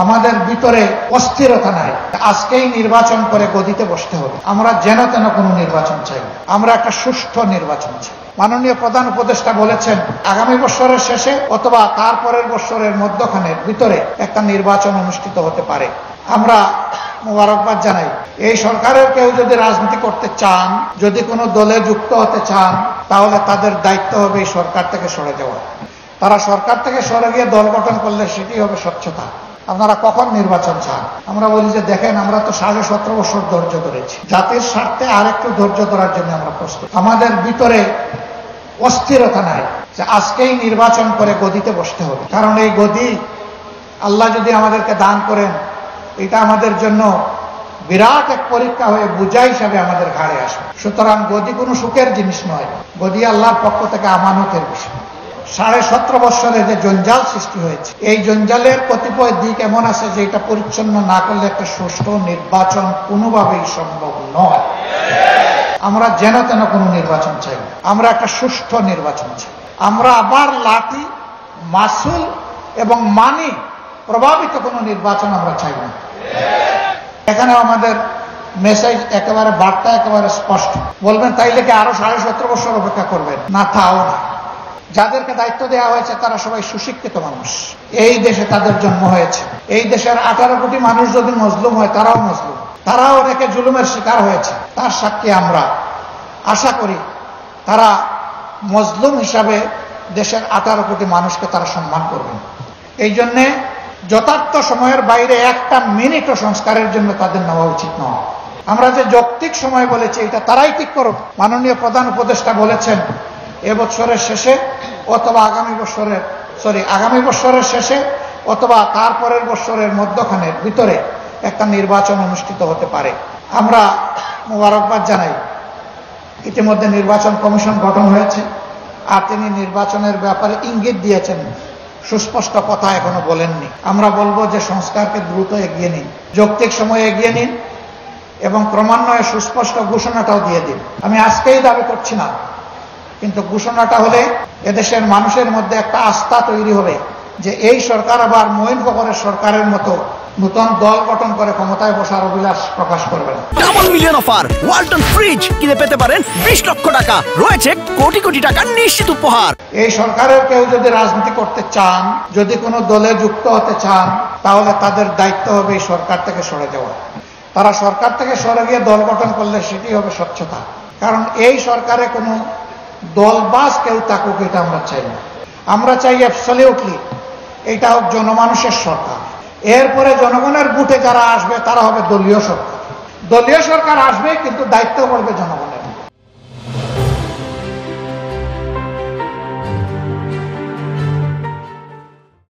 আমাদের ভিতরে অস্থিরতা নাই। আজকেই নির্বাচন করে গদিতে বসতে হবে। আমরা যেন তেন কোনো নির্বাচন চাই না, আমরা একটা সুষ্ঠু নির্বাচন চাই। মাননীয় প্রধান উপদেষ্টা বলেছেন আগামী বছরের শেষে অথবা তারপরের বছরের মধ্যখানের ভিতরে একটা নির্বাচন অনুষ্ঠিত হতে পারে। আমরা মোবারকবাদ জানাই। এই সরকারের কেউ যদি রাজনীতি করতে চান, যদি কোনো দলে যুক্ত হতে চান, তাহলে তাদের দায়িত্ব হবে এই সরকার থেকে সরে যাওয়া। তারা সরকার থেকে সরে গিয়ে দল গঠন করলে সেটি হবে স্বচ্ছতা। আপনারা কখন নির্বাচন চান? আমরা বলি যে দেখেন আমরা তো 17.5 বছর ধৈর্য ধরেছি, জাতির স্বার্থে আর একটু ধৈর্য ধরার জন্য আমরা প্রস্তুত। আমাদের ভিতরে অস্থিরতা নাই যে আজকেই নির্বাচন করে গদিতে বসতে হবে, কারণ এই গদি আল্লাহ যদি আমাদেরকে দান করেন, এটা আমাদের জন্য বিরাট এক পরীক্ষা হয়ে বোঝা হিসাবে আমাদের ঘাড়ে আসবে। সুতরাং গদি কোনো সুখের জিনিস নয়, গদি আল্লাহর পক্ষ থেকে আমানতের বিষয়। 17.5 বছরে যে জঞ্জাল সৃষ্টি হয়েছে, এই জঞ্জালের কতিপয় দিক এমন আছে যে এটা পরিচ্ছন্ন না করলে একটা সুষ্ঠু নির্বাচন কোনোভাবেই সম্ভব নয়। আমরা যেন তেন কোনো নির্বাচন চাই না, আমরা একটা সুষ্ঠু নির্বাচন চাই। আমরা আবার লাঠি, মাসুল এবং মানি প্রভাবিত কোনো নির্বাচন আমরা চাই না। এখানে আমাদের মেসেজ একেবারে, বার্তা একেবারে স্পষ্ট। বলবেন তাইলে কি আরো 17.5 বছর অপেক্ষা করবেন? না, তাও না। যাদেরকে দায়িত্ব দেওয়া হয়েছে তারা সবাই সুশিক্ষিত মানুষ, এই দেশে তাদের জন্ম হয়েছে। এই দেশের 18 কোটি মানুষ যদি মজলুম হয়, তারাও মজলুম, তারাও অনেকে জুলুমের শিকার হয়েছে। তার সাক্ষী আমরা। আশা করি তারা মজলুম হিসাবে দেশের 18 কোটি মানুষকে তারা সম্মান করবেন। এই জন্যে যথার্থ সময়ের বাইরে একটা মিনিটও সংস্কারের জন্য তাদের নেওয়া উচিত নয়। আমরা যে যৌক্তিক সময় বলেছি এটা তারাই ঠিক করুক। মাননীয় প্রধান উপদেষ্টা বলেছেন এবছরের শেষে অথবা আগামী বছরের শেষে অথবা তারপরের বছরের মধ্যখানের ভিতরে একটা নির্বাচন অনুষ্ঠিত হতে পারে। আমরা মোবারকবাদ জানাই। ইতিমধ্যে নির্বাচন কমিশন গঠন হয়েছে, আর তিনি নির্বাচনের ব্যাপারে ইঙ্গিত দিয়েছেন, সুস্পষ্ট কথা এখনো বলেননি। আমরা বলবো যে সংস্কারকে দ্রুত এগিয়ে নিন, যৌক্তিক সময়ে এগিয়ে নিন এবং ক্রমান্বয়ে সুস্পষ্ট ঘোষণাটাও দিয়ে দিন। আমি আজকেই দাবি করছি না, কিন্তু ঘোষণাটা হলে এদেশের মানুষের মধ্যে একটা আস্থা তৈরি হবে যে এই সরকার আবার মঈন ফখরের সরকারের মতো নতুন দল গঠন করে ক্ষমতায় বসার অভিলাষ প্রকাশ করবে না। Double million offer, Walton fridge কিনে পেতে পারেন 20 লক্ষ টাকা, রয়েছে কোটি কোটি টাকার নিশ্চিত উপহার। এই সরকারের কেউ যদি রাজনীতি করতে চান, যদি কোনো দলে যুক্ত হতে চান, তাহলে তাদের দায়িত্ব হবে এই সরকার থেকে সরে যাওয়া। তারা সরকার থেকে সরে গিয়ে দল গঠন করলে সেটি হবে স্বচ্ছতা। কারণ এই সরকারে কোনো দলবাজ কেউ থাকুক, এটা আমরা চাই না। আমরা চাই অ্যাবসলিউটলি এটা হোক জনমানুষের সরকার। এরপরে জনগণের বুটে যারা আসবে তারা হবে দলীয় সরকার। দলীয় সরকার আসবে, কিন্তু দায়িত্ব পড়বে জনগণের।